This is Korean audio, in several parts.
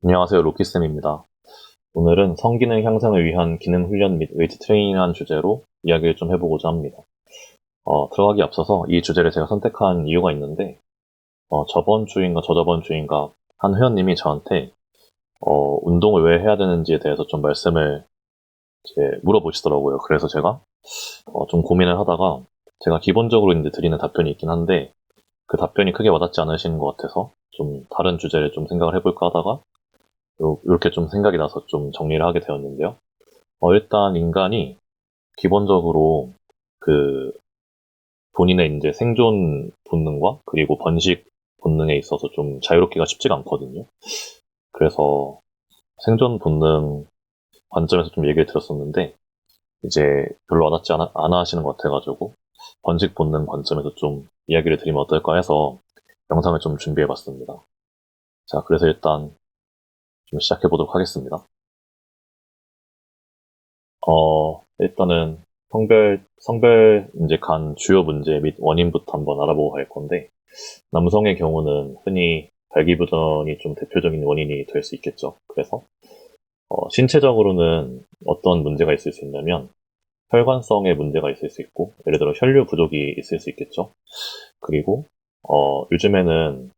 안녕하세요, 로키쌤입니다. 오늘은 성기능 향상을 위한 기능 훈련 및 웨이트 트레이닝이라는 주제로 이야기를 좀 해보고자 합니다. 들어가기 앞서서 이 주제를 제가 선택한 이유가 있는데, 저번 주인가 저저번 주인가 한 회원님이 저한테 운동을 왜 해야 되는지에 대해서 좀 말씀을 이제 물어보시더라고요. 그래서 제가 좀 고민을 하다가 제가 기본적으로 이제 드리는 답변이 있긴 한데 그 답변이 크게 와닿지 않으시는 것 같아서 좀 다른 주제를 좀 생각을 해볼까 하다가 이렇게 좀 생각이 나서 좀 정리를 하게 되었는데요. 일단 인간이 기본적으로 그 본인의 이제 생존 본능과 그리고 번식 본능에 있어서 좀 자유롭기가 쉽지가 않거든요. 그래서 생존 본능 관점에서 좀 얘기를 들었었는데 이제 별로 와닿지 않아 하시는 것 같아가지고 번식 본능 관점에서 좀 이야기를 드리면 어떨까 해서 영상을 좀 준비해봤습니다. 자, 그래서 일단 좀 시작해보도록 하겠습니다. 일단은 성별 이제 간 주요 문제 및 원인부터 한번 알아보고 갈 건데, 남성의 경우는 흔히 발기부전이 좀 대표적인 원인이 될 수 있겠죠. 그래서, 신체적으로는 어떤 문제가 있을 수 있냐면, 혈관성의 문제가 있을 수 있고, 예를 들어 혈류 부족이 있을 수 있겠죠. 그리고, 요즘에는,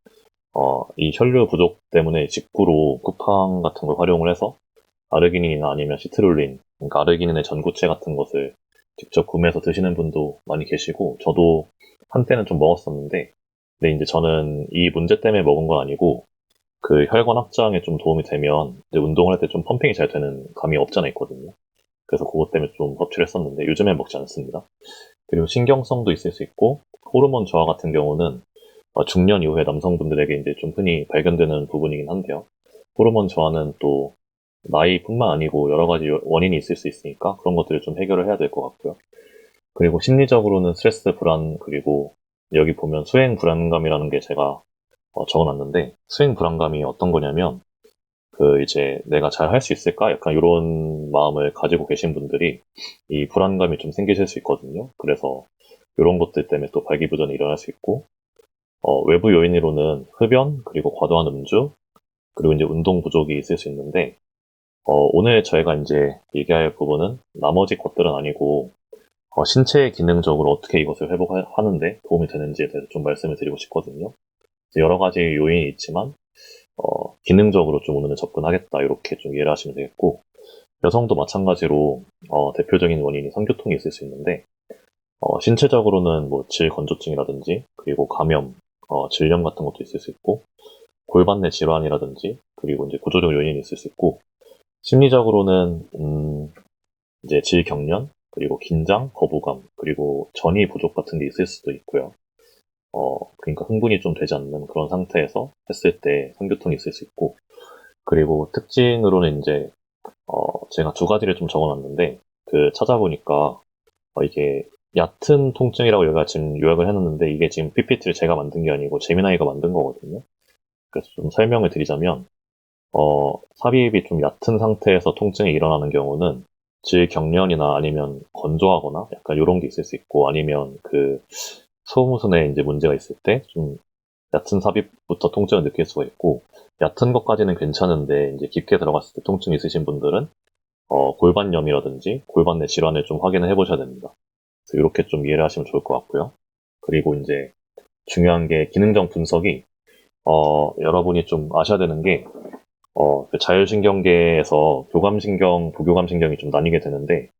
이 혈류 부족 때문에 직구로 쿠팡 같은 걸 활용을 해서 아르기닌이나 아니면 시트룰린, 그러니까 아르기닌의 전구체 같은 것을 직접 구매해서 드시는 분도 많이 계시고, 저도 한때는 좀 먹었었는데, 근데 이제 저는 이 문제 때문에 먹은 건 아니고, 그 혈관 확장에 좀 도움이 되면, 이제 운동을 할 때 좀 펌핑이 잘 되는 감이 없지 않아 있거든요. 그래서 그것 때문에 좀 섭취를 했었는데, 요즘엔 먹지 않습니다. 그리고 신경성도 있을 수 있고, 호르몬 저하 같은 경우는 중년 이후에 남성분들에게 이제 좀 흔히 발견되는 부분이긴 한데요. 호르몬 저하는 또 나이뿐만 아니고 여러 가지 원인이 있을 수 있으니까 그런 것들을 좀 해결을 해야 될 것 같고요. 그리고 심리적으로는 스트레스 불안, 그리고 여기 보면 수행 불안감이라는 게 제가 적어놨는데, 수행 불안감이 어떤 거냐면 그 이제 내가 잘 할 수 있을까? 약간 이런 마음을 가지고 계신 분들이 이 불안감이 좀 생기실 수 있거든요. 그래서 이런 것들 때문에 또 발기부전이 일어날 수 있고, 외부 요인으로는 흡연, 그리고 과도한 음주, 그리고 이제 운동 부족이 있을 수 있는데, 오늘 저희가 이제 얘기할 부분은 나머지 것들은 아니고, 신체 기능적으로 어떻게 이것을 회복하는데 도움이 되는지에 대해서 좀 말씀을 드리고 싶거든요. 여러 가지 요인이 있지만, 기능적으로 좀 오늘은 접근하겠다, 이렇게 좀 이해를 하시면 되겠고, 여성도 마찬가지로, 대표적인 원인이 성교통이 있을 수 있는데, 신체적으로는 뭐 질건조증이라든지, 그리고 감염, 질염 같은 것도 있을 수 있고, 골반 내 질환이라든지, 그리고 이제 구조적 요인이 있을 수 있고, 심리적으로는, 이제 질경련, 그리고 긴장, 거부감, 그리고 전이 부족 같은 게 있을 수도 있고요. 그러니까 흥분이 좀 되지 않는 그런 상태에서 했을 때 성교통이 있을 수 있고, 그리고 특징으로는 이제, 제가 두 가지를 좀 적어놨는데, 그 찾아보니까, 이게 얕은 통증이라고 여기가 지금 요약을 해놨는데, 이게 지금 PPT를 제가 만든 게 아니고 재미나이가 만든 거거든요. 그래서 좀 설명을 드리자면, 삽입이 좀 얕은 상태에서 통증이 일어나는 경우는 질경련이나 아니면 건조하거나 약간 이런 게 있을 수 있고, 아니면 그 소음순에 이제 문제가 있을 때 좀 얕은 삽입부터 통증을 느낄 수가 있고, 얕은 것까지는 괜찮은데 이제 깊게 들어갔을 때 통증이 있으신 분들은 골반염이라든지 골반 내 질환을 좀 확인을 해보셔야 됩니다. 그래서 이렇게 좀 이해를 하시면 좋을 것 같고요. 그리고 이제 중요한 게 기능적 분석이, 여러분이 좀 아셔야 되는 게, 그 자율신경계에서 교감신경, 부교감신경이 좀 나뉘게 되는데,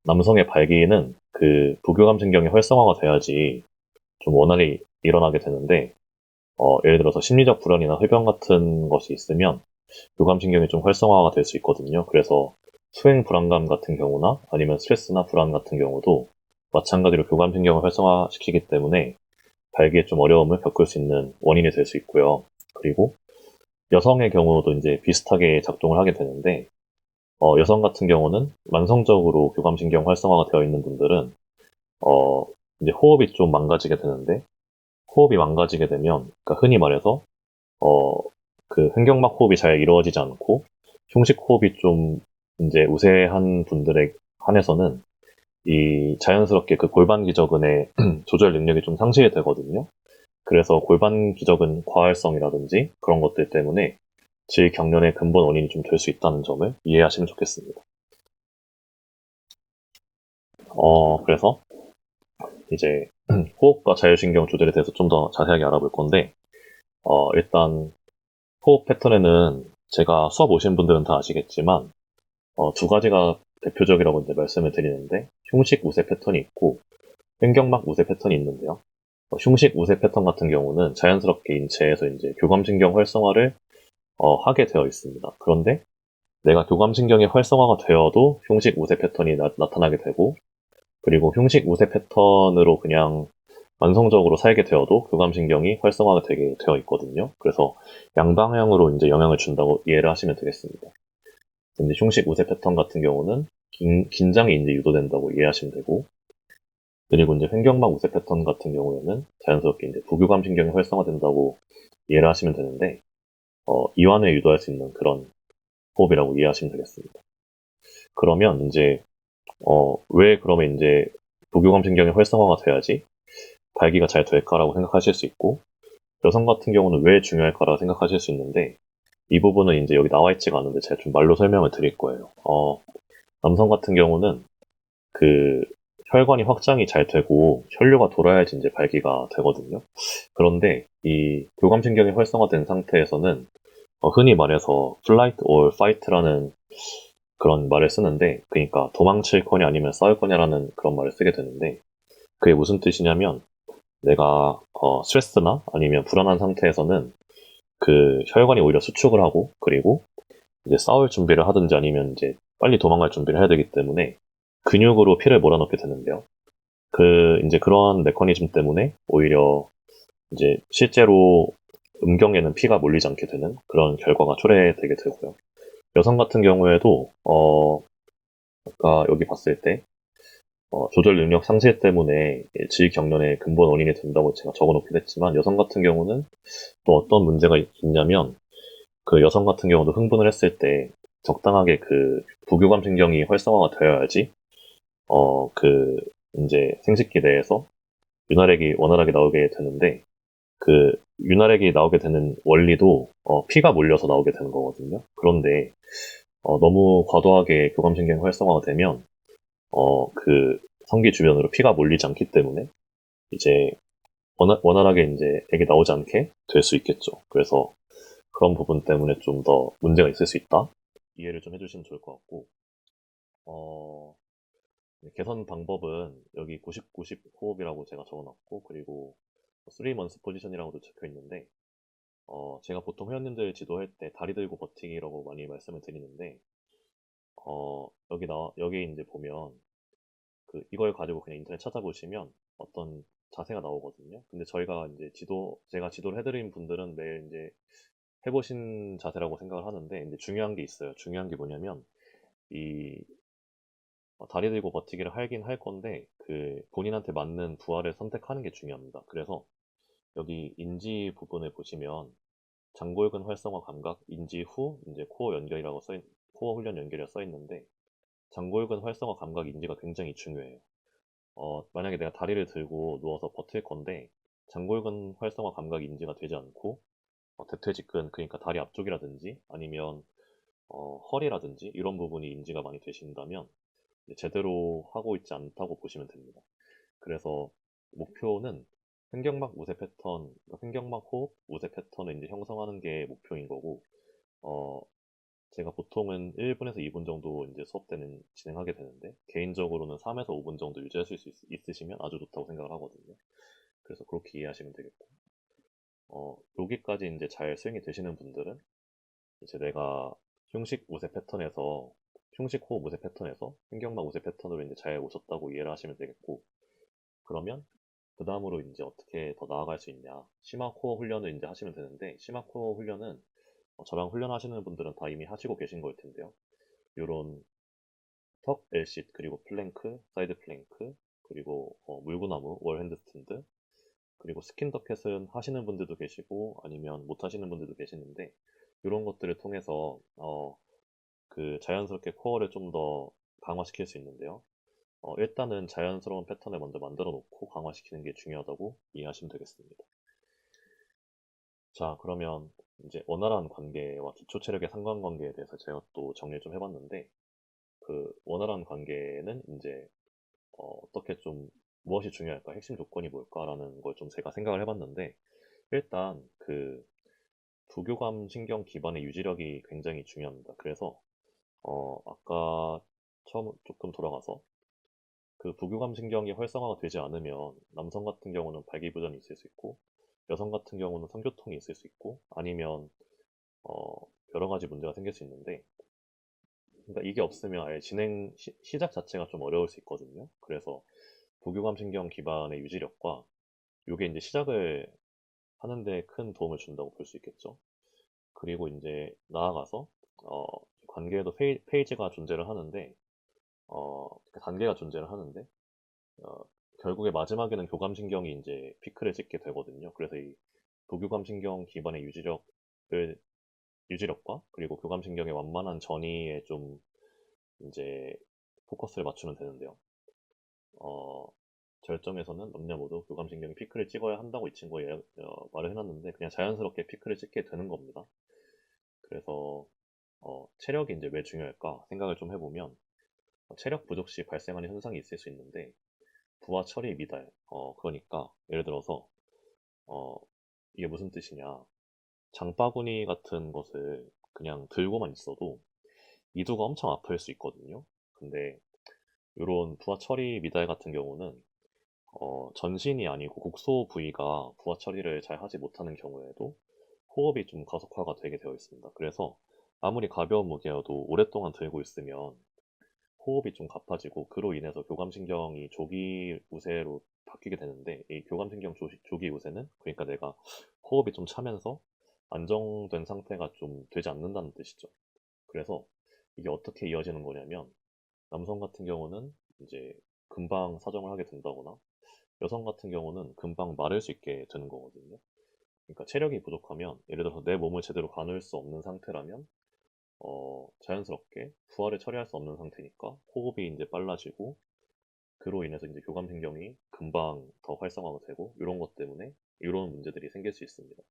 남성의 발기는 그 부교감신경이 활성화가 돼야지 좀 원활히 일어나게 되는데, 예를 들어서 심리적 불안이나 흡연 같은 것이 있으면 교감신경이 좀 활성화가 될 수 있거든요. 그래서 수행 불안감 같은 경우나 아니면 스트레스나 불안 같은 경우도 마찬가지로 교감신경을 활성화시키기 때문에 발기에 좀 어려움을 겪을 수 있는 원인이 될 수 있고요. 그리고 여성의 경우도 이제 비슷하게 작동을 하게 되는데, 여성 같은 경우는 만성적으로 교감신경 활성화가 되어 있는 분들은, 어, 이제 호흡이 좀 망가지게 되는데, 호흡이 망가지게 되면, 그러니까 흔히 말해서, 어, 그 횡격막 호흡이 잘 이루어지지 않고, 흉식 호흡이 좀 이제 우세한 분들에 한해서는, 이 자연스럽게 그 골반 기저근의 조절 능력이 좀 상실이 되거든요. 그래서 골반 기저근 과활성이라든지 그런 것들 때문에 질경련의 근본 원인이 좀 될 수 있다는 점을 이해하시면 좋겠습니다. 그래서 이제 호흡과 자율신경 조절에 대해서 좀 더 자세하게 알아볼 건데, 일단 호흡 패턴에는 제가 수업 오신 분들은 다 아시겠지만, 두 가지가 대표적이라고 이제 말씀을 드리는데, 흉식 우세 패턴이 있고, 횡격막 우세 패턴이 있는데요. 흉식 우세 패턴 같은 경우는 자연스럽게 인체에서 이제 교감신경 활성화를 하게 되어 있습니다. 그런데 내가 교감신경이 활성화가 되어도 흉식 우세 패턴이 나타나게 되고, 그리고 흉식 우세 패턴으로 그냥 만성적으로 살게 되어도 교감신경이 활성화가 되게 되어 있거든요. 그래서 양방향으로 이제 영향을 준다고 이해를 하시면 되겠습니다. 근데 흉식 우세 패턴 같은 경우는 긴장이 이제 유도된다고 이해하시면 되고, 그리고 이제 횡격막 우세 패턴 같은 경우에는 자연스럽게 이제 부교감신경이 활성화된다고 이해를 하시면 되는데, 이완을 유도할 수 있는 그런 호흡이라고 이해하시면 되겠습니다. 그러면 이제 왜 그러면 이제 부교감신경이 활성화가 돼야지 발기가 잘 될까라고 생각하실 수 있고, 여성 같은 경우는 왜 중요할까라고 생각하실 수 있는데, 이 부분은 이제 여기 나와 있지가 않은데 제가 좀 말로 설명을 드릴 거예요. 남성 같은 경우는 그 혈관이 확장이 잘 되고 혈류가 돌아야지 이제 발기가 되거든요. 그런데 이 교감신경이 활성화된 상태에서는 흔히 말해서 flight or fight라는 그런 말을 쓰는데, 그러니까 도망칠 거냐 아니면 싸울 거냐라는 그런 말을 쓰게 되는데, 그게 무슨 뜻이냐면 내가 스트레스나 아니면 불안한 상태에서는 그 혈관이 오히려 수축을 하고, 그리고 이제 싸울 준비를 하든지 아니면 이제 빨리 도망갈 준비를 해야 되기 때문에 근육으로 피를 몰아넣게 되는데요. 이제 그런 메커니즘 때문에 오히려 이제 실제로 음경에는 피가 몰리지 않게 되는 그런 결과가 초래되게 되고요. 여성 같은 경우에도 아까 여기 봤을 때 조절 능력 상실 때문에 질경련의 근본 원인이 된다고 제가 적어놓긴 했지만, 여성 같은 경우는 또 어떤 문제가 있냐면, 그 여성 같은 경우도 흥분을 했을 때 적당하게 그 부교감 신경이 활성화가 되어야지 그 이제 생식기 내에서 윤활액이 원활하게 나오게 되는데, 그 윤활액이 나오게 되는 원리도 피가 몰려서 나오게 되는 거거든요. 그런데 너무 과도하게 교감신경 활성화가 되면 그 성기 주변으로 피가 몰리지 않기 때문에 이제 원활하게 이제 액이 나오지 않게 될 수 있겠죠. 그래서 그런 부분 때문에 좀 더 문제가 있을 수 있다. 이해를 좀 해주시면 좋을 것 같고, 어, 개선 방법은 여기 90-90 호흡이라고 제가 적어놨고, 그리고 3months 포지션이라고도 적혀 있는데, 제가 보통 회원님들 지도할 때 다리 들고 버티기라고 많이 말씀을 드리는데, 여기 이제 보면 이걸 가지고 그냥 인터넷 찾아보시면 어떤 자세가 나오거든요. 근데 저희가 이제 제가 지도를 해드린 분들은 매일 이제 해보신 자세라고 생각을 하는데, 이제 중요한 게 있어요. 중요한 게 뭐냐면, 이 다리 들고 버티기를 하긴 할 건데, 본인한테 맞는 부하를 선택하는 게 중요합니다. 그래서 여기 인지 부분을 보시면 장골근 활성화 감각 인지 후 이제 코어 훈련 연결이라고 써 있는데, 장골근 활성화 감각 인지가 굉장히 중요해요. 만약에 내가 다리를 들고 누워서 버틸 건데 장골근 활성화 감각 인지가 되지 않고 대퇴직근, 그러니까 다리 앞쪽이라든지 아니면 허리라든지 이런 부분이 인지가 많이 되신다면 제대로 하고 있지 않다고 보시면 됩니다. 그래서 목표는 횡격막 우세 패턴, 그러니까 횡격막 호흡 우세 패턴을 이제 형성하는 게 목표인 거고, 어, 제가 보통은 1분에서 2분 정도 이제 수업 때는 진행하게 되는데, 개인적으로는 3에서 5분 정도 유지하실 수 있으시면 아주 좋다고 생각을 하거든요. 그래서 그렇게 이해하시면 되겠고, 여기까지 이제 잘 스윙이 되시는 분들은 이제 내가 흉식 우세 패턴에서 흉식 호흡 우세 패턴에서 횡격막 우세 패턴으로 이제 잘 오셨다고 이해를 하시면 되겠고, 그러면 그 다음으로 이제 어떻게 더 나아갈 수 있냐. 심화 코어 훈련을 이제 하시면 되는데, 심화 코어 훈련은 저랑 훈련하시는 분들은 다 이미 하시고 계신 거일 텐데요. 요런 턱, Lsit, 그리고 플랭크, 사이드 플랭크, 그리고 물구나무, 월 핸드스탠드, 그리고 스킨더켓은 하시는 분들도 계시고 아니면 못 하시는 분들도 계시는데, 이런 것들을 통해서 자연스럽게 코어를 좀 더 강화시킬 수 있는데요. 일단은 자연스러운 패턴을 먼저 만들어 놓고 강화시키는 게 중요하다고 이해하시면 되겠습니다. 자, 그러면 이제 원활한 관계와 기초 체력의 상관관계에 대해서 제가 또 정리를 좀 해봤는데, 그 원활한 관계는 이제 어떻게 좀 무엇이 중요할까, 핵심 조건이 뭘까라는 걸 좀 제가 생각을 해봤는데, 일단 그 부교감 신경 기반의 유지력이 굉장히 중요합니다. 그래서 아까 처음 조금 돌아가서 그 부교감 신경이 활성화가 되지 않으면 남성 같은 경우는 발기부전이 있을 수 있고 여성 같은 경우는 성교통이 있을 수 있고 아니면 어, 여러 가지 문제가 생길 수 있는데 그러니까 이게 없으면 아예 시작 자체가 좀 어려울 수 있거든요. 그래서 부교감 신경 기반의 유지력과 이게 이제 시작을 하는데 큰 도움을 준다고 볼 수 있겠죠. 그리고 이제 나아가서 어, 관계에도 페이지가 존재를 하는데 그 단계가 존재를 하는데 어, 결국에 마지막에는 교감신경이 이제 피크를 찍게 되거든요. 그래서 이 부교감신경 기반의 유지력과 그리고 교감신경의 완만한 전이에 좀 이제 포커스를 맞추면 되는데요. 어, 절정에서는 남녀 모두 교감신경이 피크를 찍어야 한다고 이 친구가 말을 해놨는데 그냥 자연스럽게 피크를 찍게 되는 겁니다. 그래서 체력이 이제 왜 중요할까 생각을 좀 해보면 체력 부족 시 발생하는 현상이 있을 수 있는데 부하 처리 미달. 그러니까 예를 들어서 어, 이게 무슨 뜻이냐. 장바구니 같은 것을 그냥 들고만 있어도 이두가 엄청 아플 수 있거든요. 근데 이런 부하 처리 미달 같은 경우는 전신이 아니고 곡소 부위가 부하 처리를 잘 하지 못하는 경우에도 호흡이 좀 가속화가 되게 되어 있습니다. 그래서 아무리 가벼운 무게여도 오랫동안 들고 있으면 호흡이 좀 가빠지고 그로 인해서 교감신경이 조기 우세로 바뀌게 되는데 이 교감신경 조기 우세는 그러니까 내가 호흡이 좀 차면서 안정된 상태가 좀 되지 않는다는 뜻이죠. 그래서 이게 어떻게 이어지는 거냐면 남성 같은 경우는 이제 금방 사정을 하게 된다거나 여성 같은 경우는 금방 마를 수 있게 되는 거거든요. 그러니까 체력이 부족하면 예를 들어서 내 몸을 제대로 가눌 수 없는 상태라면 자연스럽게 부하를 처리할 수 없는 상태니까 호흡이 이제 빨라지고 그로 인해서 이제 교감신경이 금방 더 활성화가 되고 이런 것 때문에 이런 문제들이 생길 수 있습니다.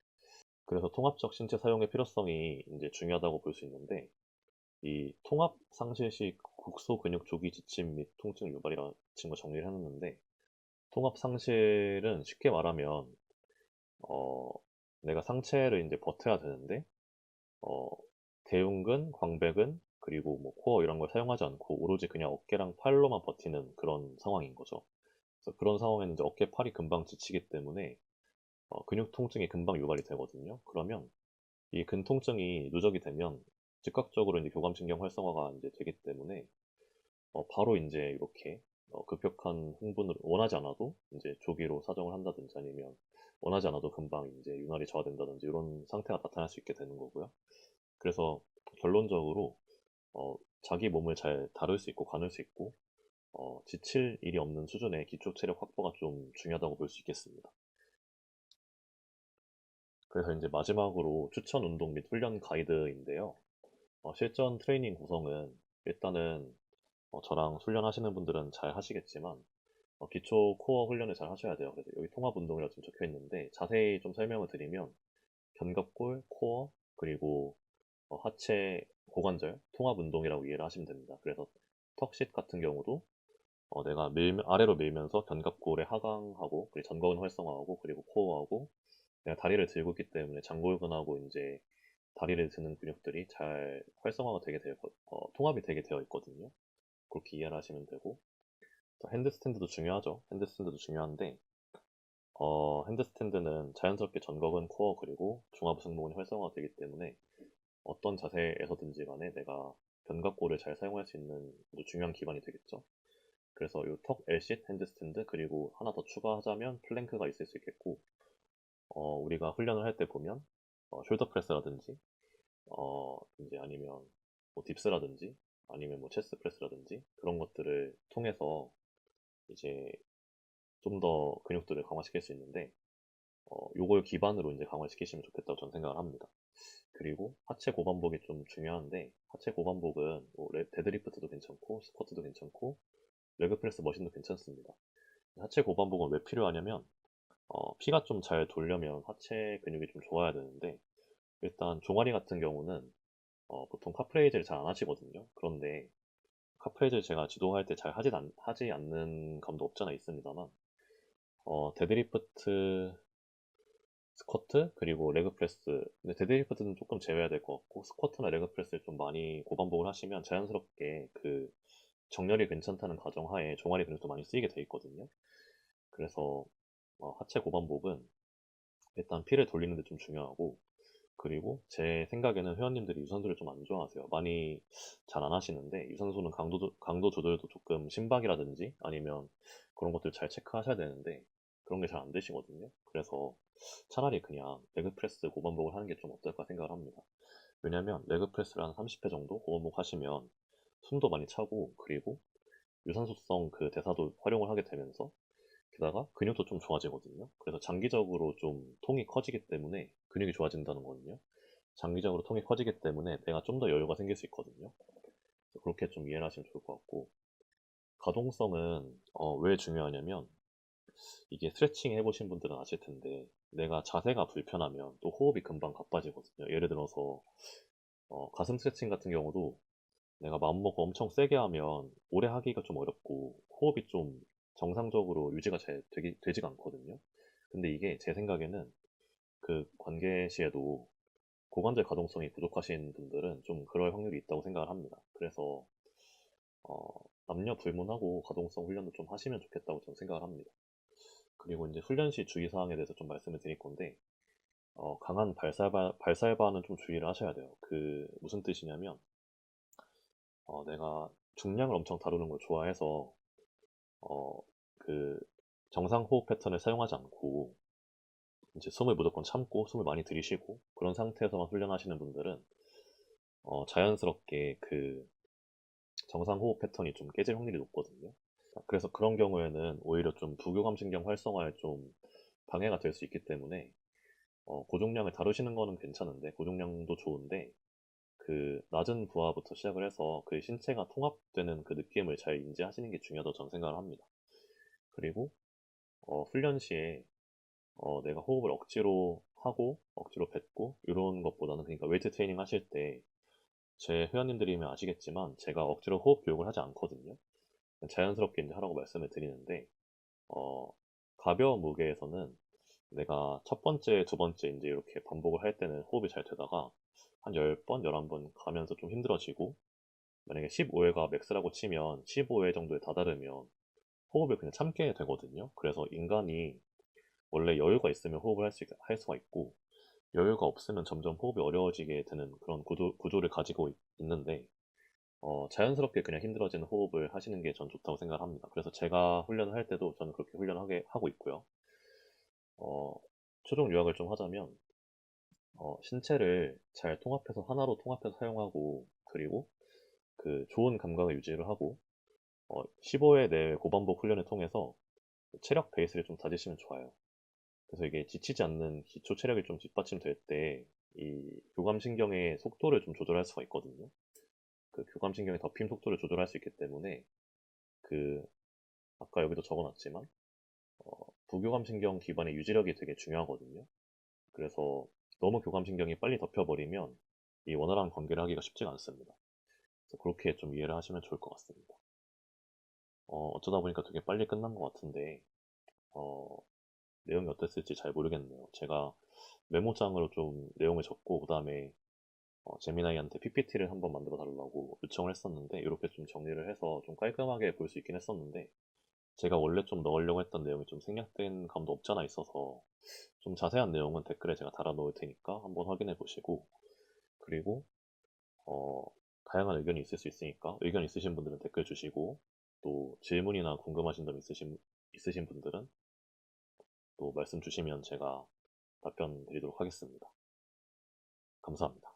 그래서 통합적 신체 사용의 필요성이 이제 중요하다고 볼 수 있는데 이 통합 상실 시 국소 근육 조기 지침 및 통증 유발이라는 친구 정리를 해놨는데 통합 상실은 쉽게 말하면 어, 내가 상체를 이제 버텨야 되는데 어, 대흉근, 광배근, 그리고 뭐 코어 이런 걸 사용하지 않고 오로지 그냥 어깨랑 팔로만 버티는 그런 상황인 거죠. 그래서 그런 상황에는 이제 어깨, 팔이 금방 지치기 때문에 근육 통증이 금방 유발이 되거든요. 그러면 이 근통증이 누적이 되면 즉각적으로 이제 교감신경 활성화가 이제 되기 때문에 바로 이제 이렇게 급격한 흥분을 원하지 않아도 이제 조기로 사정을 한다든지 아니면 원하지 않아도 금방 이제 윤활이 저하된다든지 이런 상태가 나타날 수 있게 되는 거고요. 그래서 결론적으로 자기 몸을 잘 다룰 수 있고 가눌 수 있고 지칠 일이 없는 수준의 기초 체력 확보가 좀 중요하다고 볼 수 있겠습니다. 그래서 이제 마지막으로 추천 운동 및 훈련 가이드인데요. 실전 트레이닝 구성은 일단은 저랑 훈련하시는 분들은 잘 하시겠지만 기초 코어 훈련을 잘 하셔야 돼요. 그래서 여기 통합 운동이라고 좀 적혀 있는데 자세히 좀 설명을 드리면 견갑골, 코어, 그리고 하체, 고관절 통합 운동이라고 이해를 하시면 됩니다. 그래서 턱sit 같은 경우도 내가 아래로 밀면서 견갑골에 하강하고 그리고 전거근 활성화하고 그리고 코어하고 내가 다리를 들고 있기 때문에 장골근하고 이제 다리를 드는 근육들이 잘 활성화가 통합이 되게 되어 있거든요. 그렇게 이해를 하시면 되고 핸드스탠드도 중요하죠. 핸드스탠드도 중요한데 핸드스탠드는 자연스럽게 전거근, 코어 그리고 중화부 승모근이 활성화가 되기 때문에 어떤 자세에서든지 간에 내가 견갑골을 잘 사용할 수 있는 아주 중요한 기반이 되겠죠. 그래서 이 턱 Lsit 핸드스탠드 그리고 하나 더 추가하자면 플랭크가 있을 수 있겠고 우리가 훈련을 할 때 보면 숄더 프레스라든지 이제 아니면 뭐 딥스라든지 아니면 뭐 체스트 프레스라든지 그런 것들을 통해서 이제 좀 더 근육들을 강화시킬 수 있는데 요걸 기반으로 이제 강화시키시면 좋겠다고 저는 생각을 합니다. 그리고 하체 고반복이 좀 중요한데 하체 고반복은 뭐 데드리프트도 괜찮고 스쿼트도 괜찮고 레그프레스 머신도 괜찮습니다. 하체 고반복은 왜 필요하냐면 피가 좀 잘 돌려면 하체 근육이 좀 좋아야 되는데 일단 종아리 같은 경우는 보통 카프레이즈를 잘 안 하시거든요. 그런데 카프레이즈를 제가 지도할 때 잘 하지 않는 감도 없잖아 있습니다만, 데드리프트, 스쿼트, 그리고 레그 프레스. 근데 데드리프트는 조금 제외해야 될 것 같고, 스쿼트나 레그 프레스를 좀 많이 고반복을 하시면 자연스럽게 그 정렬이 괜찮다는 가정하에 종아리 근육도 많이 쓰이게 돼 있거든요. 그래서 하체 고반복은 일단 피를 돌리는 데 좀 중요하고, 그리고 제 생각에는 회원님들이 유산소를 좀 안 좋아하세요. 많이 잘 안 하시는데, 유산소는 강도 조절도 조금 심박이라든지 아니면 그런 것들 잘 체크하셔야 되는데, 그런 게 잘 안 되시거든요. 그래서 차라리 그냥 레그프레스 고반복을 하는 게 좀 어떨까 생각을 합니다. 왜냐면 레그프레스를 한 30회 정도 고반복 하시면 숨도 많이 차고, 그리고 유산소성 그 대사도 활용을 하게 되면서 게다가 근육도 좀 좋아지거든요. 그래서 장기적으로 좀 통이 커지기 때문에 근육이 좋아진다는 거거든요. 장기적으로 통이 커지기 때문에 내가 좀 더 여유가 생길 수 있거든요. 그래서 그렇게 좀 이해를 하시면 좋을 것 같고, 가동성은 왜 중요하냐면, 이게 스트레칭 해보신 분들은 아실 텐데 내가 자세가 불편하면 또 호흡이 금방 가빠지거든요. 예를 들어서 가슴 스트레칭 같은 경우도 내가 마음먹고 엄청 세게 하면 오래 하기가 좀 어렵고 호흡이 좀 정상적으로 유지가 잘 되지가 않거든요. 근데 이게 제 생각에는 그 관계 시에도 고관절 가동성이 부족하신 분들은 좀 그럴 확률이 있다고 생각을 합니다. 그래서 남녀 불문하고 가동성 훈련도 좀 하시면 좋겠다고 저는 생각을 합니다. 그리고 이제 훈련 시 주의사항에 대해서 좀 말씀을 드릴 건데, 강한 발살바는 좀 주의를 하셔야 돼요. 그 무슨 뜻이냐면, 내가 중량을 엄청 다루는 걸 좋아해서 어, 그 정상 호흡 패턴을 사용하지 않고 이제 숨을 무조건 참고 숨을 많이 들이쉬고 그런 상태에서만 훈련하시는 분들은 자연스럽게 그 정상 호흡 패턴이 좀 깨질 확률이 높거든요. 그래서 그런 경우에는 오히려 좀 부교감 신경 활성화에 좀 방해가 될 수 있기 때문에 고중량을 다루시는 거는 괜찮은데 고중량도 좋은데 그 낮은 부하부터 시작을 해서 그 신체가 통합되는 그 느낌을 잘 인지하시는 게 중요하다고 저는 생각을 합니다. 그리고 훈련 시에 내가 호흡을 억지로 하고 억지로 뱉고 이런 것보다는, 그러니까 웨이트 트레이닝 하실 때 제 회원님들이면 아시겠지만 제가 억지로 호흡 교육을 하지 않거든요. 자연스럽게 이제 하라고 말씀을 드리는데, 어, 가벼운 무게에서는 내가 첫 번째, 두 번째 이제 이렇게 반복을 할 때는 호흡이 잘 되다가 한 10번, 11번 가면서 좀 힘들어지고, 만약에 15회가 맥스라고 치면 15회 정도에 다다르면 호흡을 그냥 참게 되거든요. 그래서 인간이 원래 여유가 있으면 호흡을 할 수가 있고, 여유가 없으면 점점 호흡이 어려워지게 되는 그런 구조를 가지고 있는데, 자연스럽게 그냥 힘들어지는 호흡을 하시는 게 전 좋다고 생각합니다. 그래서 제가 훈련을 할 때도 저는 그렇게 훈련하게 하고 있고요. 어, 최종 요약을 좀 하자면, 신체를 잘 통합해서 하나로 통합해서 사용하고, 그리고 그 좋은 감각을 유지를 하고, 15회 내 고반복 훈련을 통해서 체력 베이스를 좀 다지시면 좋아요. 그래서 이게 지치지 않는 기초 체력이 좀 뒷받침될 때, 이 교감신경의 속도를 좀 조절할 수가 있거든요. 그 교감신경의 덮임 속도를 조절할 수 있기 때문에, 그, 아까 여기도 적어놨지만, 부교감신경 기반의 유지력이 되게 중요하거든요. 그래서 너무 교감신경이 빨리 덮여버리면 이 원활한 관계를 하기가 쉽지가 않습니다. 그래서 그렇게 좀 이해를 하시면 좋을 것 같습니다. 어쩌다 보니까 되게 빨리 끝난 것 같은데, 어, 내용이 어땠을지 잘 모르겠네요. 제가 메모장으로 좀 내용을 적고, 그 다음에 제미나이한테 PPT를 한번 만들어 달라고 요청을 했었는데, 이렇게 좀 정리를 해서 좀 깔끔하게 볼 수 있긴 했었는데, 제가 원래 좀 넣으려고 했던 내용이 좀 생략된 감도 없잖아 있어서, 좀 자세한 내용은 댓글에 제가 달아 놓을 테니까 한번 확인해 보시고, 그리고 어, 다양한 의견이 있을 수 있으니까 의견 있으신 분들은 댓글 주시고, 또 질문이나 궁금하신 점 있으신 분들은 또 말씀 주시면 제가 답변 드리도록 하겠습니다. 감사합니다.